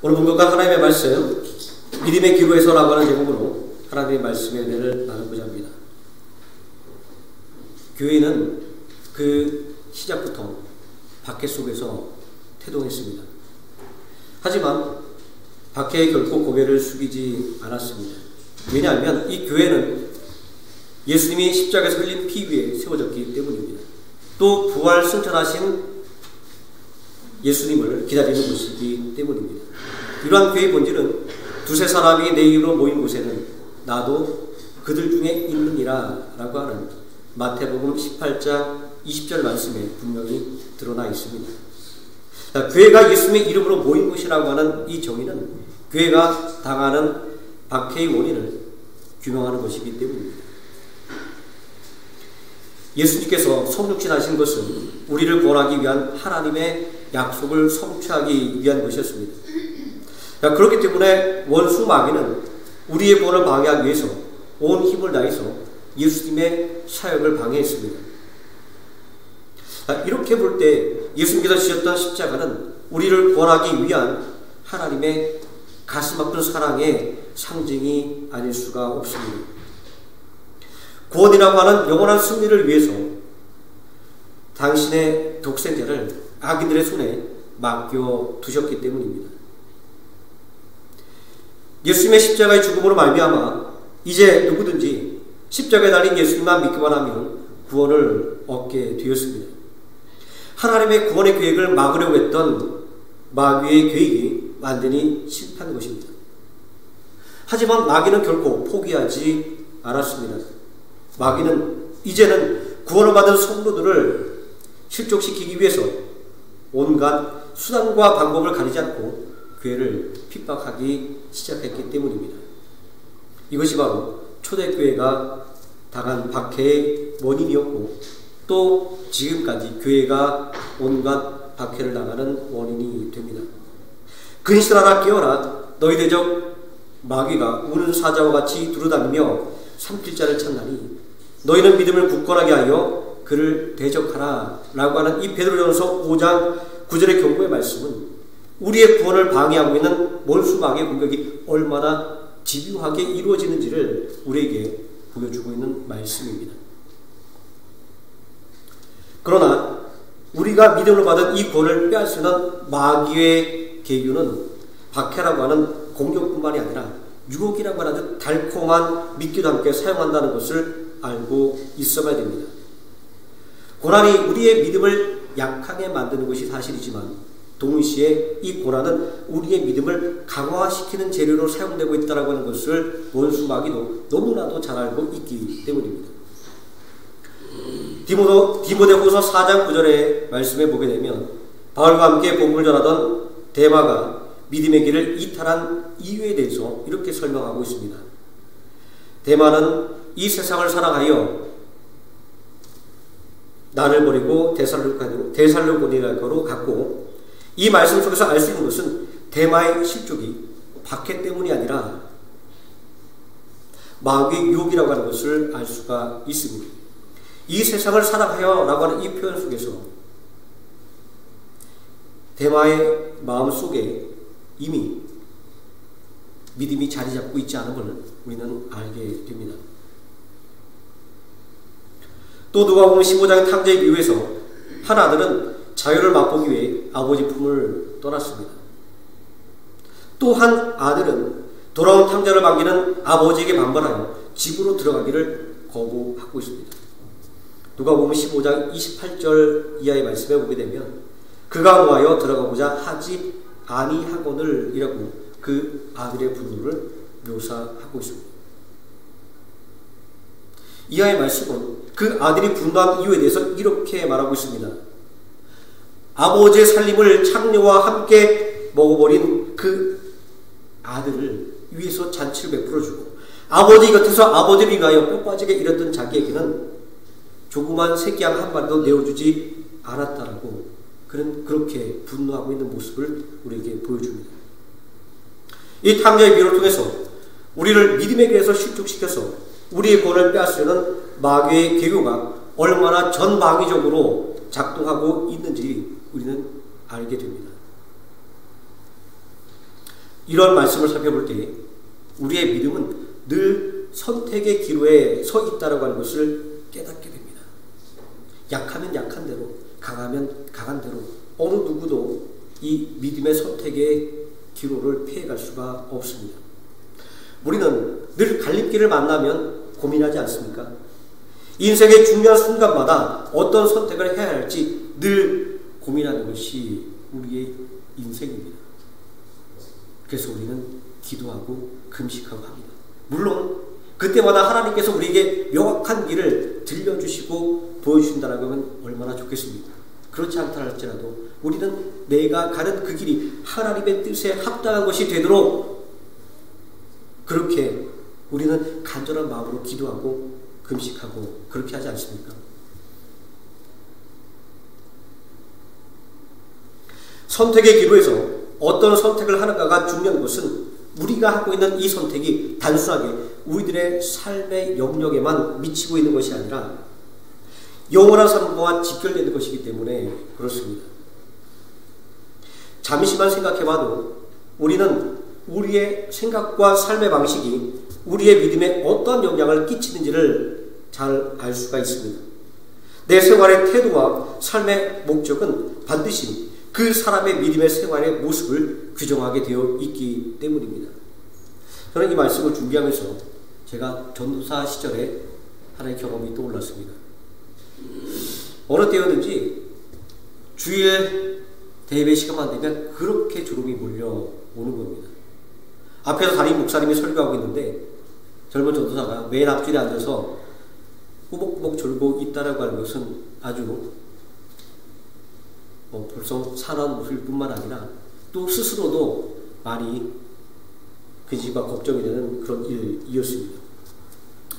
오늘 본문과 하나님의 말씀, 믿음의 기로에서라고 하는 제목으로 하나님의 말씀의 은혜를 나누고자 합니다. 교회는 그 시작부터 박해 속에서 태동했습니다. 하지만 박해에 결코 고개를 숙이지 않았습니다. 왜냐하면 이 교회는 예수님이 십자가에서 흘린 피 위에 세워졌기 때문입니다. 또 부활 승천하신 예수님을 기다리는 곳이기 때문입니다. 이러한 교회의 본질은 두세 사람이 내 이름으로 모인 곳에는 나도 그들 중에 있느니라 라고 하는 마태복음 18장 20절 말씀에 분명히 드러나 있습니다. 교회가 예수님의 이름으로 모인 곳이라고 하는 이 정의는 교회가 당하는 박해의 원인을 규명하는 것이기 때문입니다. 예수님께서 성육신하신 것은 우리를 구원하기 위한 하나님의 약속을 성취하기 위한 것이었습니다. 그렇기 때문에 원수 마귀는 우리의 구원을 방해하기 위해서 온 힘을 다해서 예수님의 사역을 방해했습니다. 이렇게 볼 때 예수님께서 지셨던 십자가는 우리를 구원하기 위한 하나님의 가슴 아픈 사랑의 상징이 아닐 수가 없습니다. 구원이라고 하는 영원한 승리를 위해서 당신의 독생자를 악인들의 손에 맡겨두셨기 때문입니다. 예수님의 십자가의 죽음으로 말미암아 이제 누구든지 십자가에 달린 예수님만 믿기만 하면 구원을 얻게 되었습니다. 하나님의 구원의 계획을 막으려고 했던 마귀의 계획이 완전히 실패한 것입니다. 하지만 마귀는 결코 포기하지 않았습니다. 마귀는 이제는 구원을 받은 성도들을 실족시키기 위해서 온갖 수단과 방법을 가리지 않고 교회를 핍박하기 시작했기 때문입니다. 이것이 바로 초대교회가 당한 박해의 원인이었고 또 지금까지 교회가 온갖 박해를 당하는 원인이 됩니다. 근신하라 깨어라 너희 대적 마귀가 우는 사자와 같이 두루다니며 삼킬 자를 찾나니 너희는 믿음을 굳건하게 하여 그를 대적하라 라고 하는 이 베드로전서 5장 9절의 경고의 말씀은 우리의 구원을 방해하고 있는 원수 마귀의 공격이 얼마나 집요하게 이루어지는지를 우리에게 보여주고 있는 말씀입니다. 그러나 우리가 믿음으로 받은 이 구원을 빼앗는 마귀의 계교는 박해라고 하는 공격뿐만이 아니라 유혹이라고 하는 달콤한 미끼도 함께 사용한다는 것을 알고 있어야 됩니다. 고난이 우리의 믿음을 약하게 만드는 것이 사실이지만 동시에 이 고난은 우리의 믿음을 강화시키는 재료로 사용되고 있다는 하는 것을 원수 마귀도 너무나도 잘 알고 있기 때문입니다. 디모데후서 4장 9절의 말씀에 보게 되면 바울과 함께 복음을 전하던 데마가 믿음의 길을 이탈한 이유에 대해서 이렇게 설명하고 있습니다. 데마는 이 세상을 사랑하여 나를 버리고 데살로니가로 갔고 이 말씀 속에서 알 수 있는 것은 데마의 실족이 박해 때문이 아니라 마귀의 유혹이라고 하는 것을 알 수가 있습니다. 이 세상을 사랑하여 라고 하는 이 표현 속에서 데마의 마음 속에 이미 믿음이 자리 잡고 있지 않음을 우리는 알게 됩니다. 또 누가복음 15장 탕자의 비유에서 한 아들은 자유를 맛보기 위해 아버지 품을 떠났습니다. 또 한 아들은 돌아온 탕자를 반기는 아버지에게 반발하여 집으로 들어가기를 거부하고 있습니다. 누가복음 15장 28절 이하의 말씀에 보게 되면 그가 노하여 들어가고자 하지 아니하거늘 이라고 그 아들의 분노를 묘사하고 있습니다. 이하의 말씀은 그 아들이 분노한 이유에 대해서 이렇게 말하고 있습니다. 아버지의 살림을 창녀와 함께 먹어버린 그 아들을 위해서 잔치를 베풀어주고 아버지 곁에서 아버지를 위하여 뼈 빠지게 일했던 자기에게는 조그만 새끼양 한 마리도 내어주지 않았다라고 그는 그렇게 분노하고 있는 모습을 우리에게 보여줍니다. 이 탕자의 비유를 통해서 우리를 믿음의 길에서 실족시켜서 우리의 구원을 빼앗으려는 마귀의 계교가 얼마나 전방위적으로 작동하고 있는지 우리는 알게 됩니다. 이런 말씀을 살펴볼 때 우리의 믿음은 늘 선택의 기로에 서 있다고 하는 것을 깨닫게 됩니다. 약하면 약한 대로, 강하면 강한 대로 어느 누구도 이 믿음의 선택의 기로를 피해갈 수가 없습니다. 우리는 늘 갈림길을 만나면 고민하지 않습니까? 인생의 중요한 순간마다 어떤 선택을 해야 할지 늘 고민하는 것이 우리의 인생입니다. 그래서 우리는 기도하고 금식하고 합니다. 물론 그때마다 하나님께서 우리에게 명확한 길을 들려주시고 보여주신다고 하면 얼마나 좋겠습니까? 그렇지 않다 할지라도 우리는 내가 가는 그 길이 하나님의 뜻에 합당한 것이 되도록 그렇게 우리는 간절한 마음으로 기도하고 금식하고 그렇게 하지 않습니까? 선택의 기로에서 어떤 선택을 하는가가 중요한 것은 우리가 하고 있는 이 선택이 단순하게 우리들의 삶의 영역에만 미치고 있는 것이 아니라 영원한 삶과 직결되는 것이기 때문에 그렇습니다. 잠시만 생각해봐도 우리는 우리의 생각과 삶의 방식이 우리의 믿음에 어떠한 영향을 끼치는지를 잘 알 수가 있습니다. 내 생활의 태도와 삶의 목적은 반드시 그 사람의 믿음의 생활의 모습을 규정하게 되어 있기 때문입니다. 저는 이 말씀을 준비하면서 제가 전도사 시절에 하나의 경험이 떠올랐습니다. 어느 때였는지 주일 대예배 시간만 되면 그렇게 졸음이 몰려오는 겁니다. 앞에서 담임 목사님이 설교하고 있는데 젊은 전도사가 맨 앞줄에 앉아서 꾸벅꾸벅 졸고 있다라고 하는 것은 아주 벌써 사나운 모습일 뿐만 아니라 또 스스로도 많이 근심과 걱정이 되는 그런 일이었습니다.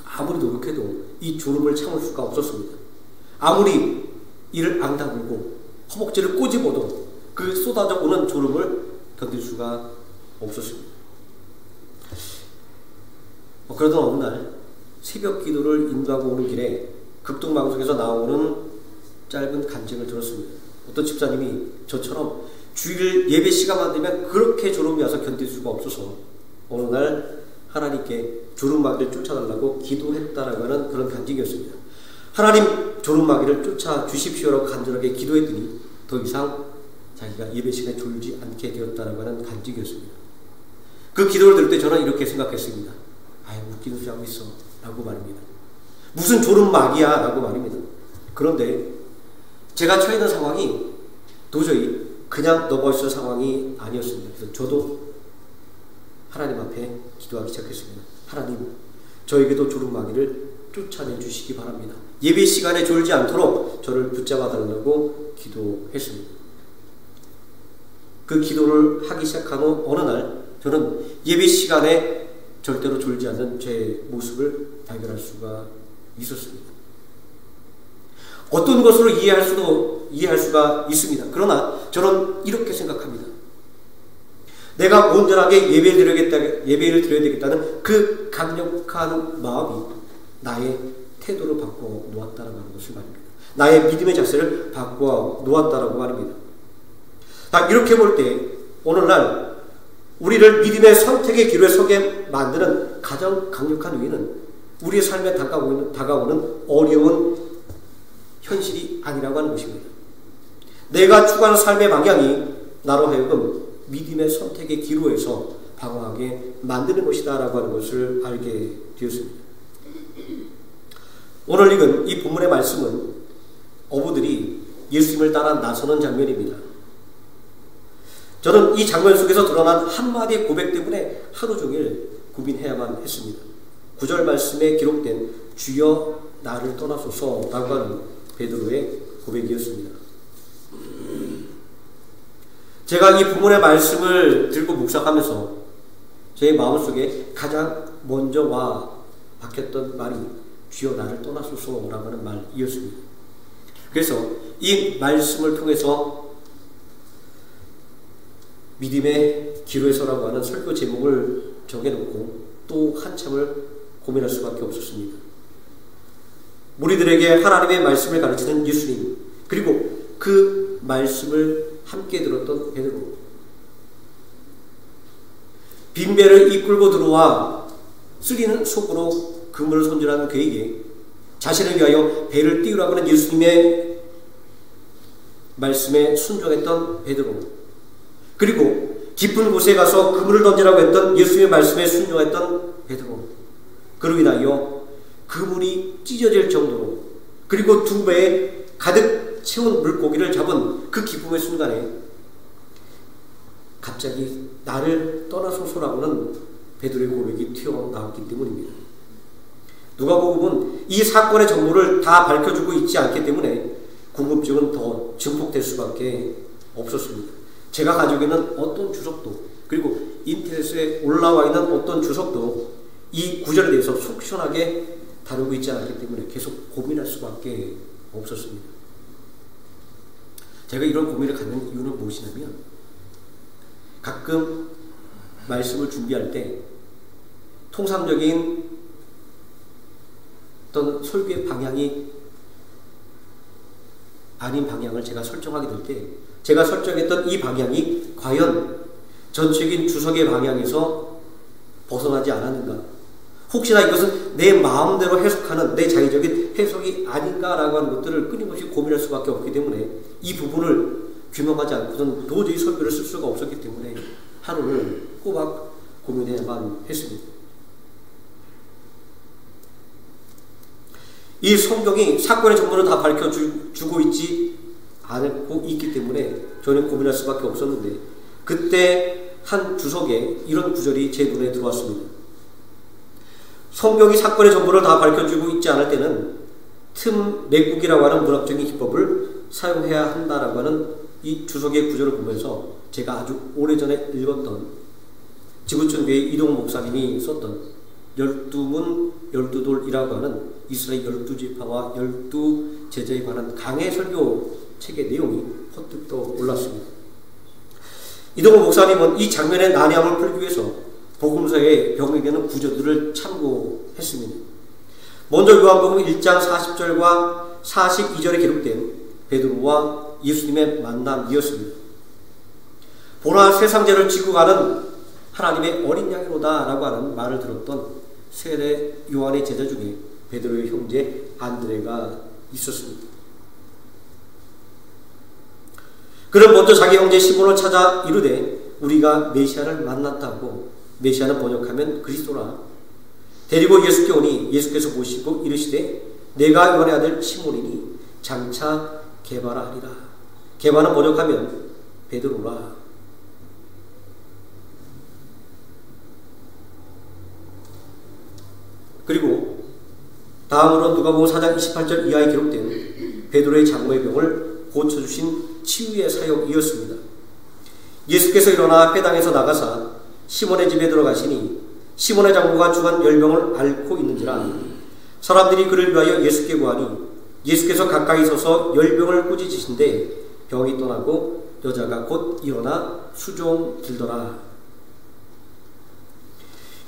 아무리 노력해도 이 졸음을 참을 수가 없었습니다. 아무리 이를 앙다물고 허벅지를 꼬집어도 그 쏟아져 오는 졸음을 견딜 수가 없었습니다. 그러던 어느 날 새벽 기도를 인도하고 오는 길에 극동방송에서 나오는 짧은 간증을 들었습니다. 어떤 집사님이 저처럼 주일 예배 시간만 되면 그렇게 졸음이 와서 견딜 수가 없어서 어느 날 하나님께 졸음마귀를 쫓아달라고 기도했다라고 하는 그런 간증이었습니다. 하나님 졸음마귀를 쫓아 주십시오라고 간절하게 기도했더니 더 이상 자기가 예배 시간에 졸지 않게 되었다라고 하는 간증이었습니다. 그 기도를 들을 때 저는 이렇게 생각했습니다. 아이 웃기는 소리 하고 있어 라고 말입니다. 무슨 졸음마귀야 라고 말입니다. 그런데 제가 처해 있는 상황이 도저히 그냥 넘어갈 수 있는 상황이 아니었습니다. 그래서 저도 하나님 앞에 기도하기 시작했습니다. 하나님, 저에게도 졸음마귀를 쫓아내 주시기 바랍니다. 예배 시간에 졸지 않도록 저를 붙잡아 달라고 기도했습니다. 그 기도를 하기 시작한 후 어느 날 저는 예배 시간에 절대로 졸지 않는 제 모습을 발견할 수가 있었습니다. 어떤 것으로 이해할 수가 있습니다. 그러나 저는 이렇게 생각합니다. 내가 온전하게 예배를 드려야 되겠다는 그 강력한 마음이 나의 태도를 바꿔 놓았다는 것을 말입니다. 나의 믿음의 자세를 바꿔 놓았다라고 말입니다. 이렇게 볼 때 오늘날 우리를 믿음의 선택의 기로에 서게 만드는 가장 강력한 이유는 우리의 삶에 다가오는 어려운 현실이 아니라고 하는 것입니다. 내가 추구하는 삶의 방향이 나로 하여금 믿음의 선택의 기로에서 방황하게 만드는 것이다 라고 하는 것을 알게 되었습니다. 오늘 읽은 이 본문의 말씀은 어부들이 예수님을 따라 나서는 장면입니다. 저는 이 장면 속에서 드러난 한마디의 고백 때문에 하루 종일 고민해야만 했습니다. 9절 말씀에 기록된 주여 나를 떠나소서 라고 하는 베드로의 고백이었습니다. 제가 이 본문의 말씀을 들고 묵상하면서 제 마음속에 가장 먼저 와 박혔던 말이 주여 나를 떠나소서 라고 하는 말이었습니다. 그래서 이 말씀을 통해서 믿음의 기로에서라고 하는 설교 제목을 정해놓고 또 한참을 고민할 수밖에 없었습니다. 무리들에게 하나님의 말씀을 가르치는 예수님, 그리고 그 말씀을 함께 들었던 베드로. 빈배를 이끌고 들어와 쓰리는 속으로 그물을 손질하는 그에게 자신을 위하여 배를 띄우라고 하는 예수님의 말씀에 순종했던 베드로, 그리고 깊은 곳에 가서 그물을 던지라고 했던 예수님의 말씀에 순종했던 베드로, 그로 인하여 그물이 찢어질 정도로, 그리고 두 배에 가득 채운 물고기를 잡은 그 기쁨의 순간에 갑자기 나를 떠나소서라고는 베드로의 고백이 튀어나왔기 때문입니다. 누가복음은 이 사건의 전모를 다 밝혀주고 있지 않기 때문에 궁금증은 더 증폭될 수밖에 없었습니다. 제가 가지고 있는 어떤 주석도, 그리고 인터넷에 올라와 있는 어떤 주석도 이 구절에 대해서 속 시원하게 다루고 있지 않기 때문에 계속 고민할 수밖에 없었습니다. 제가 이런 고민을 갖는 이유는 무엇이냐면, 가끔 말씀을 준비할 때 통상적인 어떤 설교의 방향이 아닌 방향을 제가 설정하게 될 때, 제가 설정했던 이 방향이 과연 전체적인 주석의 방향에서 벗어나지 않았는가, 혹시나 이것은 내 마음대로 해석하는 내 자의적인 해석이 아닌가라고 하는 것들을 끊임없이 고민할 수밖에 없기 때문에 이 부분을 규명하지 않고는 도저히 설교를 쓸 수가 없었기 때문에 하루를 꼬박 고민해야만 했습니다. 이 성경이 사건의 전모를 다 밝혀주고 있지 않고 있기 때문에 저는 고민할 수밖에 없었는데, 그때 한 주석에 이런 구절이 제 눈에 들어왔습니다. 성경이 사건의 전모를 다 밝혀주고 있지 않을 때는 틈 맥국이라고 하는 문학적인 기법을 사용해야 한다라고 하는 이 주석의 구절을 보면서 제가 아주 오래전에 읽었던 지구촌교회 이동욱 목사님이 썼던 12문 12돌이라고 하는 이스라엘 12지파와 12제자에 관한 강해 설교 책의 내용이 퍼뜩 떠올랐습니다. 이동욱 목사님은 이 장면의 난해함을 풀기 위해서 복음서의 병에게는 구절들을 참고했습니다. 먼저 요한복음 1장 40절과 42절에 기록된 베드로와 예수님의 만남이었습니다. 보라, 세상죄를 지고 가는 하나님의 어린 양이로다 라고 하는 말을 들었던 세례 요한의 제자 중에 베드로의 형제 안드레가 있었습니다. 그는 먼저 자기 형제 시몬을 찾아 이르되 우리가 메시아를 만났다고, 메시아는 번역하면 그리스도라, 데리고 예수께 오니 예수께서 보시고 이르시되 내가 요한의 아들 시몬이니 장차 게바라 하리라. 게바는 번역하면 베드로라. 그리고 다음으로 누가복음 4장 28절 이하에 기록된 베드로의 장모의 병을 고쳐주신 치유의 사역이었습니다. 예수께서 일어나 회당에서 나가사 시몬의 집에 들어가시니 시몬의 장모가 주간 열병을 앓고 있는지라 사람들이 그를 위하여 예수께 구하니 예수께서 가까이 서서 열병을 꾸짖으신데 병이 떠나고 여자가 곧 일어나 수종 들더라.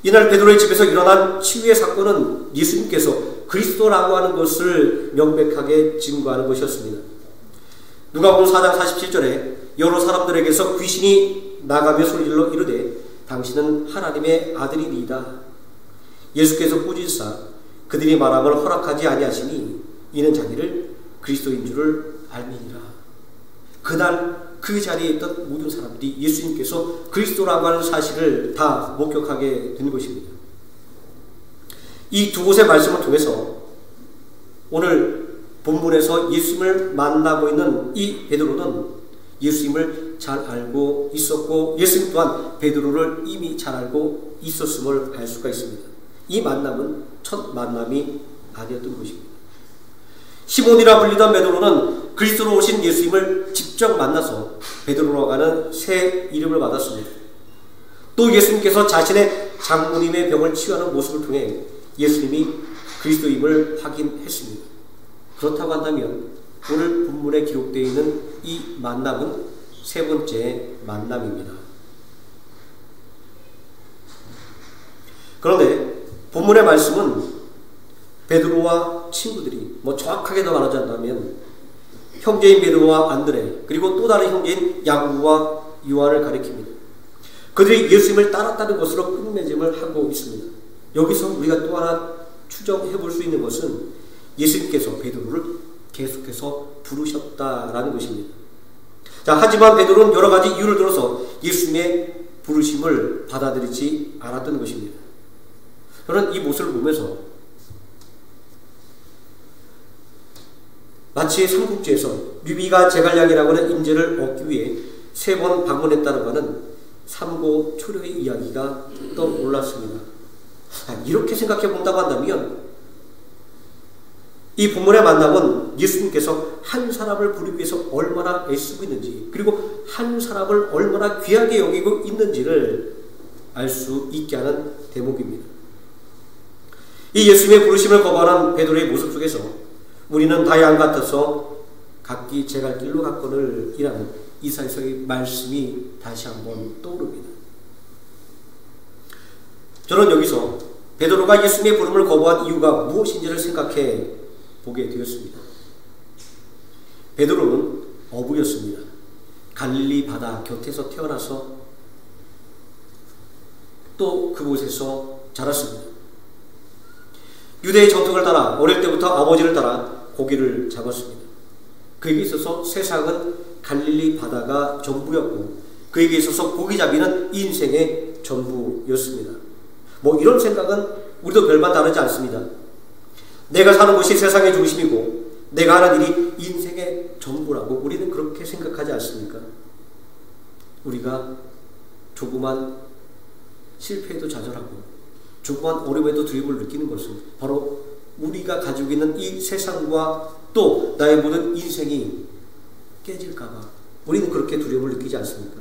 이날 베드로의 집에서 일어난 치유의 사건은 예수님께서 그리스도라고 하는 것을 명백하게 증거하는 것이었습니다. 누가복음 4장 47절에 여러 사람들에게서 귀신이 나가며 소리질러 이르되 당신은 하나님의 아들이니이다. 예수께서 꾸짖으사 그들이 말함을 허락하지 아니하시니 이는 자기를 그리스도인 줄을 알미니라. 그날 그 자리에 있던 모든 사람들이 예수님께서 그리스도라고 하는 사실을 다 목격하게 된 것입니다. 이 두 곳의 말씀을 통해서 오늘 본문에서 예수님을 만나고 있는 이 베드로는 예수님을 잘 알고 있었고 예수님 또한 베드로를 이미 잘 알고 있었음을 알 수가 있습니다. 이 만남은 첫 만남이 아니었던 것입니다. 시몬이라 불리던 베드로는 그리스도로 오신 예수님을 직접 만나서 베드로라고 하는 새 이름을 받았습니다. 또 예수님께서 자신의 장모님의 병을 치유하는 모습을 통해 예수님이 그리스도임을 확인했습니다. 그렇다고 한다면 오늘 본문에 기록되어 있는 이 만남은 세 번째 만남입니다. 그런데 본문의 말씀은 베드로와 친구들이 정확하게 더 말하지 않다면 형제인 베드로와 안드레 그리고 또 다른 형제인 야고보와 요한을 가리킵니다. 그들이 예수님을 따랐다는 것으로 끝맺음을 하고 있습니다. 여기서 우리가 또 하나 추정해 볼 수 있는 것은 예수님께서 베드로를 계속해서 부르셨다라는 것입니다. 자, 하지만 베드로는 여러 가지 이유를 들어서 예수님의 부르심을 받아들이지 않았던 것입니다. 저는 이 모습을 보면서 마치 삼국지에서 류비가 제갈량이라고 하는 인재를 얻기 위해 3번 방문했다는 것은 삼고 초려의 이야기가 떠올랐습니다. 이렇게 생각해 본다고 한다면 이 본문의 만남은 예수님께서 한 사람을 부르기 위해서 얼마나 애쓰고 있는지, 그리고 한 사람을 얼마나 귀하게 여기고 있는지를 알 수 있게 하는 대목입니다. 이 예수님의 부르심을 거부하는 베드로의 모습 속에서 우리는 다양 같아서 각기 제 갈 길로 갔거늘 이라는 이사야서의 말씀이 다시 한번 떠오릅니다. 저는 여기서 베드로가 예수님의 부름을 거부한 이유가 무엇인지를 생각해 보게 되었습니다. 베드로는 어부였습니다. 갈릴리 바다 곁에서 태어나서 또 그곳에서 자랐습니다. 유대의 전통을 따라 어릴 때부터 아버지를 따라 고기를 잡았습니다. 그에게 있어서 세상은 갈릴리 바다가 전부였고 그에게 있어서 고기잡이는 인생의 전부였습니다. 이런 생각은 우리도 별반 다르지 않습니다. 내가 사는 곳이 세상의 중심이고 내가 하는 일이 인생의 전부라고 우리는 그렇게 생각하지 않습니까? 우리가 조그만 실패에도 좌절하고 조그만 어려움에도 두려움을 느끼는 것은 바로 우리가 가지고 있는 이 세상과 또 나의 모든 인생이 깨질까봐 우리는 그렇게 두려움을 느끼지 않습니까?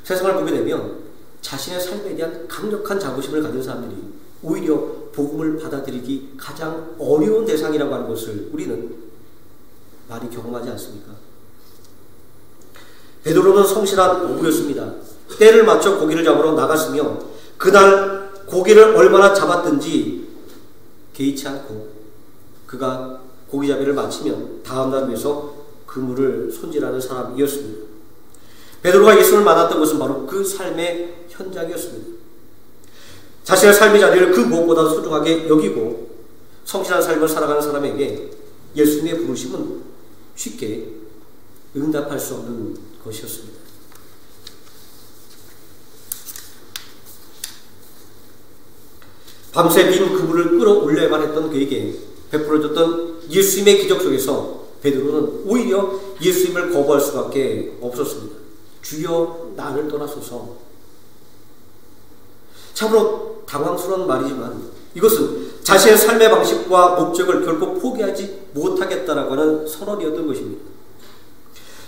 세상을 보게 되면 자신의 삶에 대한 강력한 자부심을 가진 사람들이 오히려 복음을 받아들이기 가장 어려운 대상이라고 하는 것을 우리는 많이 경험하지 않습니까? 베드로는 성실한 어부였습니다. 때를 맞춰 고기를 잡으러 나갔으며 그날 고기를 얼마나 잡았든지 개의치 않고 그가 고기잡이를 마치면 다음날 위해서 그물을 손질하는 사람이었습니다. 베드로가 예수를 만났던 것은 바로 그 삶의 현장이었습니다. 자신의 삶의 자리를 그 무엇보다도 소중하게 여기고 성실한 삶을 살아가는 사람에게 예수님의 부르심은 쉽게 응답할 수 없는 것이었습니다. 밤새 빈 그물을 끌어올려야만 했던 그에게 베풀어졌던 예수님의 기적 속에서 베드로는 오히려 예수님을 거부할 수밖에 없었습니다. 주여 나를 떠나소서. 참으로 당황스러운 말이지만 이것은 자신의 삶의 방식과 목적을 결코 포기하지 못하겠다라고 하는 선언이었던 것입니다.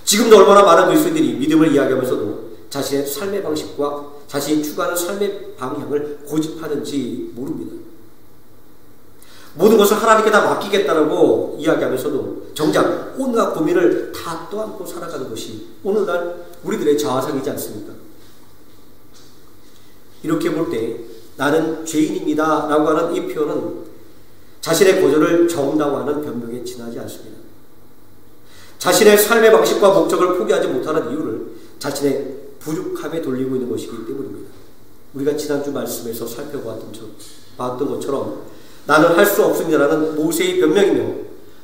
지금도 얼마나 많은 그리스도인들이 믿음을 이야기하면서도 자신의 삶의 방식과 자신이 추구하는 삶의 방향을 고집하는지 모릅니다. 모든 것을 하나님께 다 맡기겠다라고 이야기하면서도 정작 온갖 고민을 다 떠안고 살아가는 것이 오늘날 우리들의 자화상이지 않습니까? 이렇게 볼 때 나는 죄인입니다 라고 하는 이 표현은 자신의 거절을 정당화하는 변명에 지나지 않습니다. 자신의 삶의 방식과 목적을 포기하지 못하는 이유를 자신의 부족함에 돌리고 있는 것이기 때문입니다. 우리가 지난주 말씀에서 살펴봤던 것처럼 나는 할 수 없습니다라는 모세의 변명이며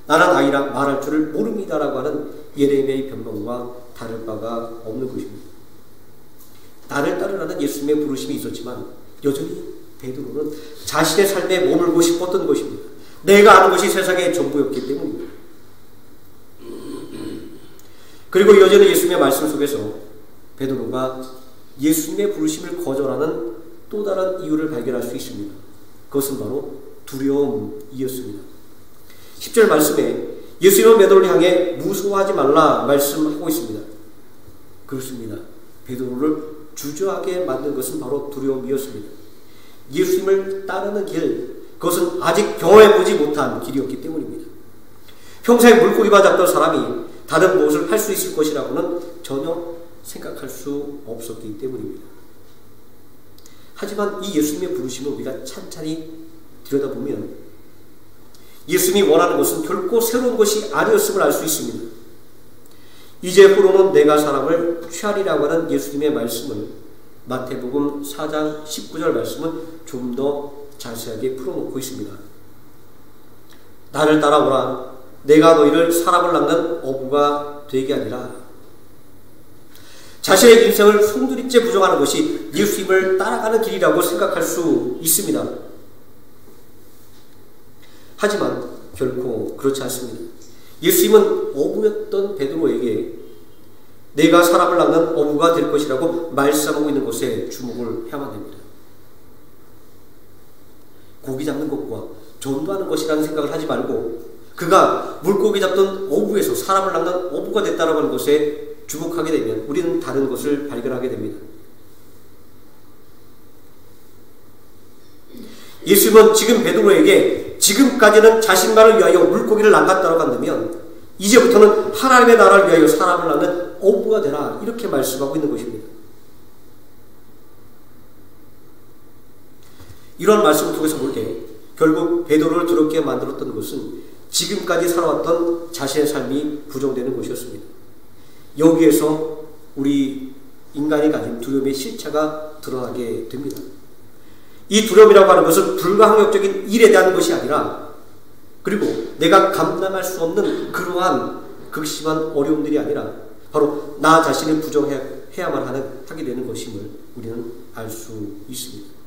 나는 아이라 말할 줄을 모릅니다라고 하는 예레미야의 변명과 다를 바가 없는 것입니다. 나를 따르라는 예수님의 부르심이 있었지만 여전히 베드로는 자신의 삶에 머물고 싶었던 것입니다. 내가 아는 것이 세상의 전부였기 때문입니다. 그리고 여전히 예수님의 말씀 속에서 베드로가 예수님의 부르심을 거절하는 또 다른 이유를 발견할 수 있습니다. 그것은 바로 두려움이었습니다. 10절 말씀에 예수님은 베드로를 향해 무서워하지 말라 말씀하고 있습니다. 그렇습니다. 베드로를 주저하게 만든 것은 바로 두려움이었습니다. 예수님을 따르는 길, 그것은 아직 경험해보지 못한 길이었기 때문입니다. 평소에 물고기만 잡던 사람이 다른 무엇을 할 수 있을 것이라고는 전혀 생각할 수 없었기 때문입니다. 하지만 이 예수님의 부르심을 우리가 찬찬히 들여다보면 예수님이 원하는 것은 결코 새로운 것이 아니었음을 알 수 있습니다. 이제부로는 내가 사람을 취하리라고 하는 예수님의 말씀을 마태복음 4장 19절 말씀은 좀 더 자세하게 풀어놓고 있습니다. 나를 따라오라. 내가 너희를 사람을 낚는 어부가 되게 하리라. 자신의 인생을 송두리째 부정하는 것이 예수님을 따라가는 길이라고 생각할 수 있습니다. 하지만 결코 그렇지 않습니다. 예수님은 어부였던 베드로에게 내가 사람을 낚는 어부가 될 것이라고 말씀하고 있는 것에 주목을 해야만 됩니다. 고기 잡는 것과 전도하는 것이라는 생각을 하지 말고 그가 물고기 잡던 어부에서 사람을 낚는 어부가 됐다라고 하는 것에 주목하게 되면 우리는 다른 것을 발견하게 됩니다. 예수님은 지금 베드로에게 지금까지는 자신만을 위하여 물고기를 낚았다고 한다면 이제부터는 하나님의 나라를 위하여 사람을 낚는 어부가 되라 이렇게 말씀하고 있는 것입니다. 이런 말씀을 통해서 볼 때 결국 베드로를 두렵게 만들었던 것은 지금까지 살아왔던 자신의 삶이 부정되는 것이었습니다. 여기에서 우리 인간이 가진 두려움의 실체가 드러나게 됩니다. 이 두려움이라고 하는 것은 불가항력적인 일에 대한 것이 아니라 그리고 내가 감당할 수 없는 그러한 극심한 어려움들이 아니라 바로 나 자신을 부정해야만 하게 되는 것임을 우리는 알 수 있습니다.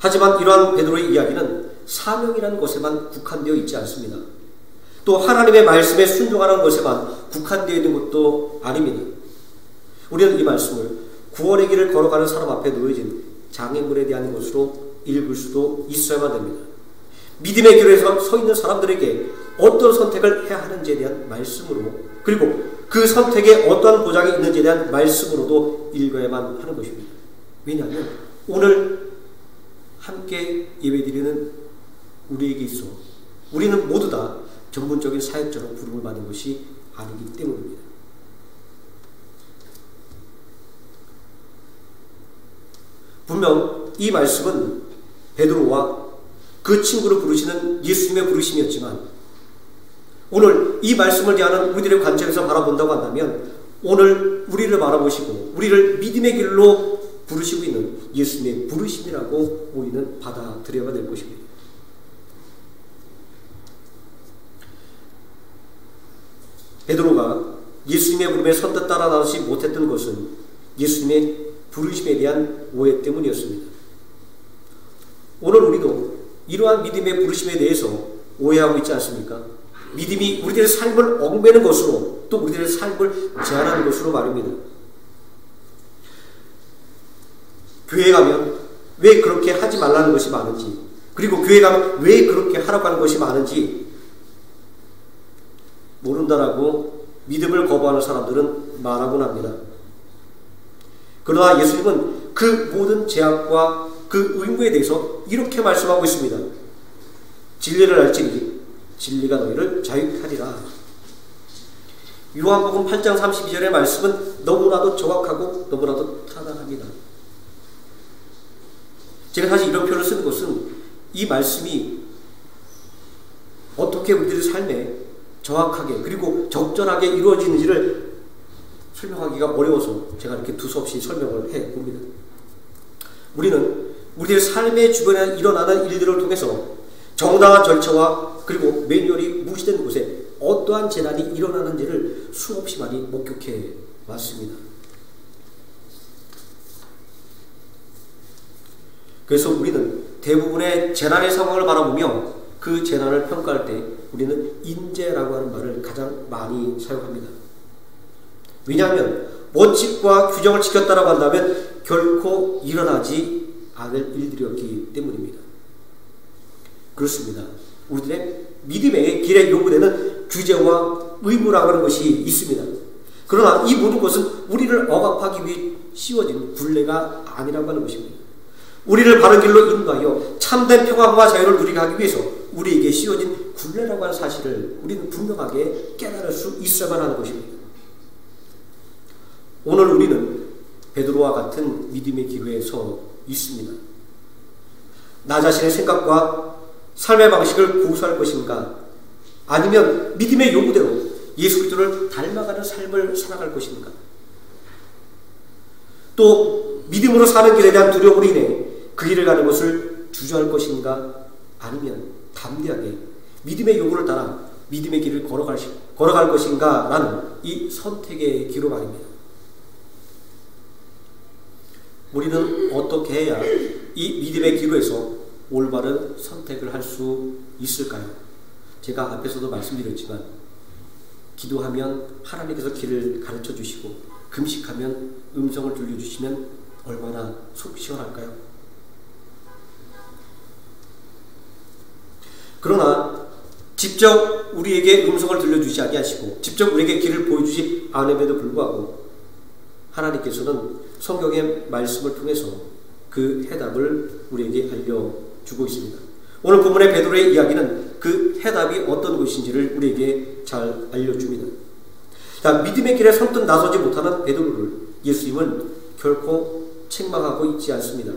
하지만 이러한 베드로의 이야기는 사명이라는 것에만 국한되어 있지 않습니다. 또 하나님의 말씀에 순종하는 것에만 국한되어 있는 것도 아닙니다. 우리는 이 말씀을 구원의 길을 걸어가는 사람 앞에 놓여진 장애물에 대한 것으로 읽을 수도 있어야만 됩니다. 믿음의 길에 서 있는 사람들에게 어떤 선택을 해야 하는지에 대한 말씀으로 그리고 그 선택에 어떤 보장이 있는지에 대한 말씀으로도 읽어야만 하는 것입니다. 왜냐하면 오늘 함께 예배드리는 우리에게 있어 우리는 모두 다 전문적인 사역자로 부름을 받은 것이 아니기 때문입니다. 분명 이 말씀은 베드로와 그 친구를 부르시는 예수님의 부르심이었지만 오늘 이 말씀을 대하는 우리들의 관점에서 바라본다고 한다면 오늘 우리를 바라보시고 우리를 믿음의 길로 부르시고 있는 예수님의 부르심이라고 우리는 받아들여야 될 것입니다. 베드로가 예수님의 부름에 선뜻 따라 나오지 못했던 것은 예수님의 부르심에 대한 오해 때문이었습니다. 오늘 우리도 이러한 믿음의 부르심에 대해서 오해하고 있지 않습니까? 믿음이 우리들의 삶을 얽매는 것으로 또 우리들의 삶을 제한하는 것으로 말입니다. 교회 가면 왜 그렇게 하지 말라는 것이 많은지 그리고 교회 가면 왜 그렇게 하라고 하는 것이 많은지 모른다라고 믿음을 거부하는 사람들은 많아곤 합니다. 그러나 예수님은 그 모든 제약과 그 의무에 대해서 이렇게 말씀하고 있습니다. 진리를 알지니 진리가 너희를 자유케 하리라. 요한복음 8장 32절의 말씀은 너무나도 정확하고 너무나도 타당합니다. 제가 사실 이런 표현을 쓰는 것은 이 말씀이 어떻게 우리들의 삶에 정확하게 그리고 적절하게 이루어지는지를 설명하기가 어려워서 제가 이렇게 두서없이 설명을 해봅니다. 우리는 우리의 삶의 주변에 일어나는 일들을 통해서 정당한 절차와 그리고 매뉴얼이 무시된 곳에 어떠한 재난이 일어나는지를 수없이 많이 목격해 왔습니다. 그래서 우리는 대부분의 재난의 상황을 바라보며 그 재난을 평가할 때 우리는 인재라고 하는 말을 가장 많이 사용합니다. 왜냐하면 원칙과 규정을 지켰다라고 한다면 결코 일어나지 않을 일들이었기 때문입니다. 그렇습니다. 우리들의 믿음의 길에 요구되는 규제와 의무라고 하는 것이 있습니다. 그러나 이 모든 것은 우리를 억압하기 위해 씌워진 굴레가 아니라고 하는 것입니다. 우리를 바른 길로 인도하여 참된 평화와 자유를 누리게 하기 위해서 우리에게 씌워진 굴레라고 하는 사실을 우리는 분명하게 깨달을 수 있어야만 하는 것입니다. 오늘 우리는 베드로와 같은 믿음의 기로에 서 있습니다. 나 자신의 생각과 삶의 방식을 고수할 것인가? 아니면 믿음의 요구대로 예수 그리스도를 닮아가는 삶을 살아갈 것인가? 또 믿음으로 사는 길에 대한 두려움으로 인해 그 길을 가는 것을 주저할 것인가? 아니면 담대하게 믿음의 요구를 따라 믿음의 길을 걸어갈 것인가? 라는 이 선택의 기로 말입니다. 우리는 어떻게 해야 이 믿음의 기로에서 올바른 선택을 할 수 있을까요? 제가 앞에서도 말씀드렸지만 기도하면 하나님께서 길을 가르쳐 주시고 금식하면 음성을 들려주시면 얼마나 속 시원할까요? 그러나 직접 우리에게 음성을 들려주지 아니하시고 직접 우리에게 길을 보여주지 않음에도 불구하고 하나님께서는 성경의 말씀을 통해서 그 해답을 우리에게 알려주고 있습니다. 오늘 본문의 베드로의 이야기는 그 해답이 어떤 것인지를 우리에게 잘 알려줍니다. 자, 믿음의 길에 선뜻 나서지 못하는 베드로를 예수님은 결코 책망하고 있지 않습니다.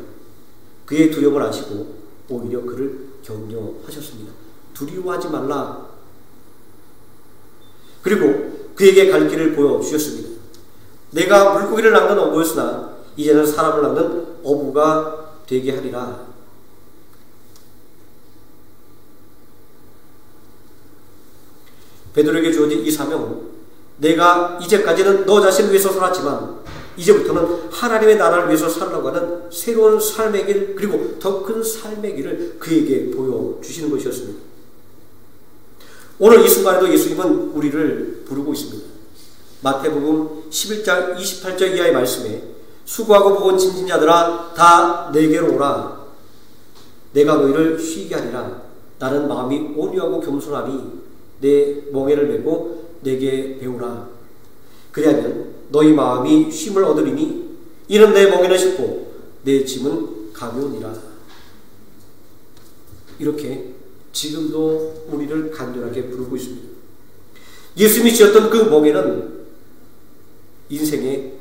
그의 두려움을 아시고 오히려 그를 격려하셨습니다. 두려워하지 말라. 그리고 그에게 갈 길을 보여주셨습니다. 내가 물고기를 낚는 어부였으나 이제는 사람을 낚는 어부가 되게 하리라. 베드로에게 주어진 이 사명은 내가 이제까지는 너 자신을 위해서 살았지만 이제부터는 하나님의 나라를 위해서 살라고 하는 새로운 삶의 길, 그리고 더 큰 삶의 길을 그에게 보여주시는 것이었습니다. 오늘 이 순간에도 예수님은 우리를 부르고 있습니다. 마태복음 11장 28절 이하의 말씀에 수고하고 무거운 짐진 자들아 다 내게로 오라. 내가 너희를 쉬게 하리라. 나는 마음이 온유하고 겸손하니 내 멍에를 메고 내게 배우라. 그리하면 너희 마음이 쉼을 얻으리니 이는 내 멍에는 쉽고 내 짐은 가벼우니라. 이렇게 지금도 우리를 간절하게 부르고 있습니다. 예수님이 지었던 그 멍에는 인생의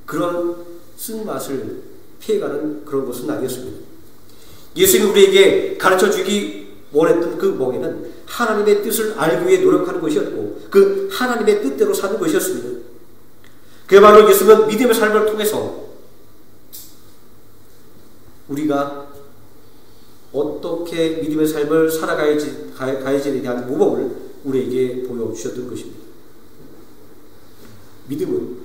그런 쓴맛을 피해가는 그런 것은 아니었습니다. 예수님이 우리에게 가르쳐주기 원했던 그 멍에는 하나님의 뜻을 알기 위해 노력하는 것이었고 그 하나님의 뜻대로 사는 것이었습니다. 그야말로 예수님은 믿음의 삶을 통해서 우리가 어떻게 믿음의 삶을 살아가야지에 대한 모범을 우리에게 보여주셨던 것입니다. 믿음은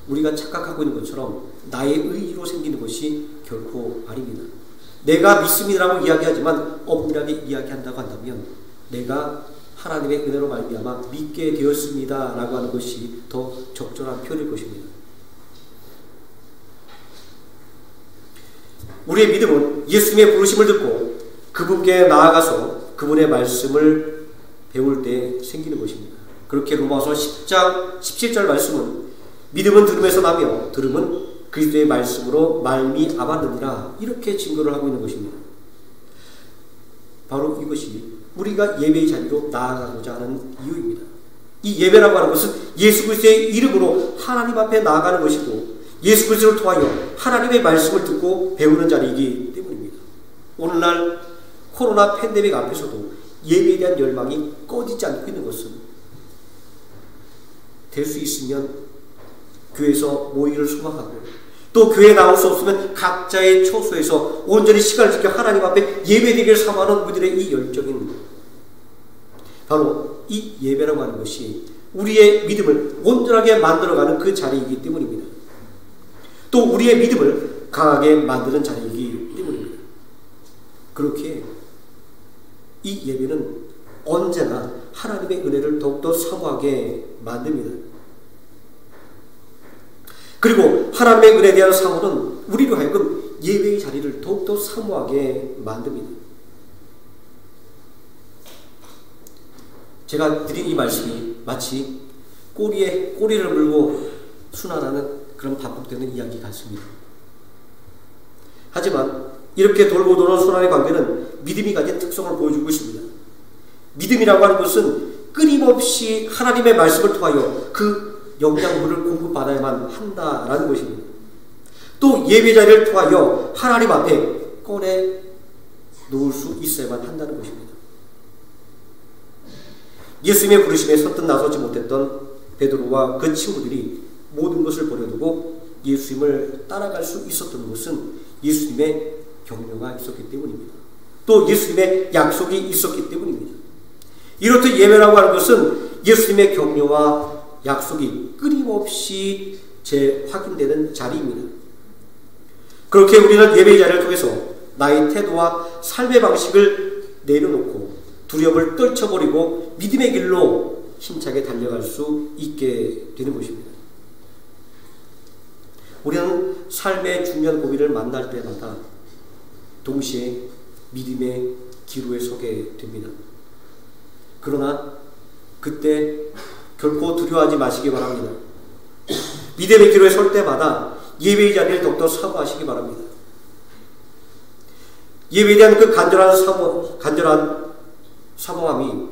우리가 착각하고 있는 것처럼 나의 의지로 생기는 것이 결코 아닙니다. 내가 믿습니다라고 이야기하지만 엄밀하게 이야기한다고 한다면 내가 하나님의 은혜로 말미암아 믿게 되었습니다 라고 하는 것이 더 적절한 표현일 것입니다. 우리의 믿음은 예수님의 부르심을 듣고 그분께 나아가서 그분의 말씀을 배울 때 생기는 것입니다. 그렇게 로마서 10장 17절 말씀은 믿음은 들음에서 나며 들음은 그리스도의 말씀으로 말미암았느니라 이렇게 증거를 하고 있는 것입니다. 바로 이것이 우리가 예배의 자리로 나아가고자 하는 이유입니다. 이 예배라고 하는 것은 예수 그리스도의 이름으로 하나님 앞에 나아가는 것이고 예수 그리스도를 통하여 하나님의 말씀을 듣고 배우는 자리이기 때문입니다. 오늘날 코로나 팬데믹 앞에서도 예배에 대한 열망이 꺼지지 않고 있는 것은 될 수 있으면 교회에서 모이기를 소망하고 또 교회에 나올 수 없으면 각자의 처소에서 온전히 시간을 지켜 하나님 앞에 예배드리기를 사모하는 우리들의 이 열정인 바로 이 예배라고 하는 것이 우리의 믿음을 온전하게 만들어가는 그 자리이기 때문입니다. 또 우리의 믿음을 강하게 만드는 자리이기 때문입니다. 그렇게 이 예배는 언제나 하나님의 은혜를 더욱더 사모하게 만듭니다. 그리고 하나님의 은혜에 대한 사모는 우리로 하여금 예배의 자리를 더욱더 사모하게 만듭니다. 제가 드린 이 말씀이 마치 꼬리에 꼬리를 물고 순환하는 그런 반복되는 이야기 같습니다. 하지만 이렇게 돌고 도는 순환의 관계는 믿음이 가진 특성을 보여주고 있습니다. 믿음이라고 하는 것은 끊임없이 하나님의 말씀을 통하여 그 영양분을 공급받아야만 한다라는 것입니다. 또 예배 자리를 통하여 하나님 앞에 꺼내 놓을 수 있어야만 한다는 것입니다. 예수님의 부르심에 선뜻 나서지 못했던 베드로와 그 친구들이 모든 것을 버려두고 예수님을 따라갈 수 있었던 것은 예수님의 격려가 있었기 때문입니다. 또 예수님의 약속이 있었기 때문입니다. 이렇듯 예배라고 하는 것은 예수님의 격려와 약속이 끊임없이 재확인되는 자리입니다. 그렇게 우리는 예배의 자리를 통해서 나의 태도와 삶의 방식을 내려놓고 두려움을 떨쳐버리고 믿음의 길로 힘차게 달려갈 수 있게 되는 것입니다. 우리는 삶의 중요한 고비를 만날 때마다 동시에 믿음의 기로에 서게 됩니다. 그러나 그때 결코 두려워하지 마시기 바랍니다. 믿음의 기로에 설 때마다 예배의 자리를 더욱더 사모하시기 바랍니다. 예배에 대한 그 간절한 사모함이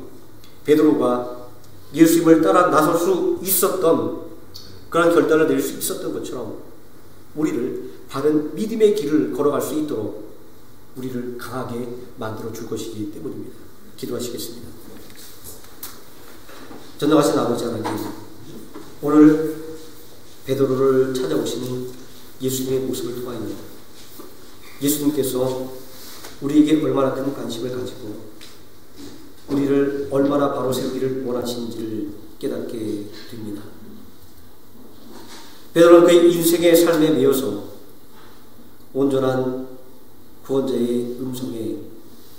베드로가 예수님을 따라 나설 수 있었던 그런 결단을 낼 수 있었던 것처럼 우리를 바른 믿음의 길을 걸어갈 수 있도록 우리를 강하게 만들어 줄 것이기 때문입니다. 기도하시겠습니다. 전능하신 아버지 하나님, 오늘 베드로를 찾아오시는 예수님의 모습을 통하여 예수님께서 우리에게 얼마나 큰 관심을 가지고 우리를 얼마나 바로 세우기를 원하시는지를 깨닫게 됩니다. 베드로는 그의 인생의 삶에 매여서 온전한 구원자의 음성에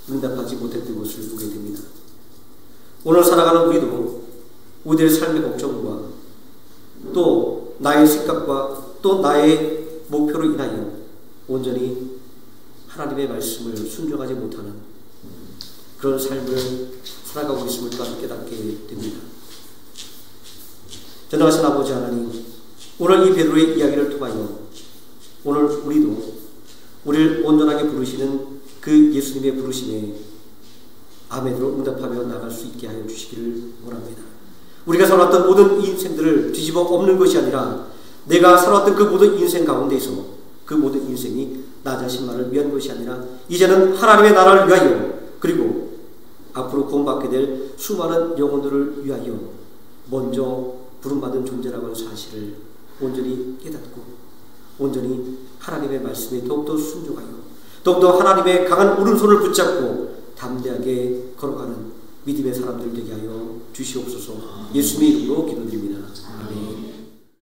응답하지 못했던 것을 보게 됩니다. 오늘 살아가는 우리도 우리의 삶의 걱정과 또 나의 생각과 또 나의 목표로 인하여 온전히 하나님의 말씀을 순종하지 못하는 그런 삶을 살아가고 있음을 또한 깨닫게 됩니다. 전능하신 아버지 하나님, 오늘 이 베드로의 이야기를 통하여 오늘 우리도 우리를 온전하게 부르시는 그 예수님의 부르심에 아멘으로 응답하며 나갈 수 있게 하여 주시기를 원합니다. 우리가 살았던 모든 인생들을 뒤집어 엎는 것이 아니라 내가 살았던 그 모든 인생 가운데에서 그 모든 인생이 나 자신만을 위한 것이 아니라 이제는 하나님의 나라를 위하여 그리고 앞으로 구원받게 될 수많은 영혼들을 위하여 먼저 부름받은 존재라고 하는 사실을 온전히 깨닫고 온전히 하나님의 말씀에 더욱더 순종하여 더욱더 하나님의 강한 오른손을 붙잡고 담대하게 걸어가는 믿음의 사람들 되게 하여 주시옵소서. 예수님의 이름으로 기도드립니다. 아멘.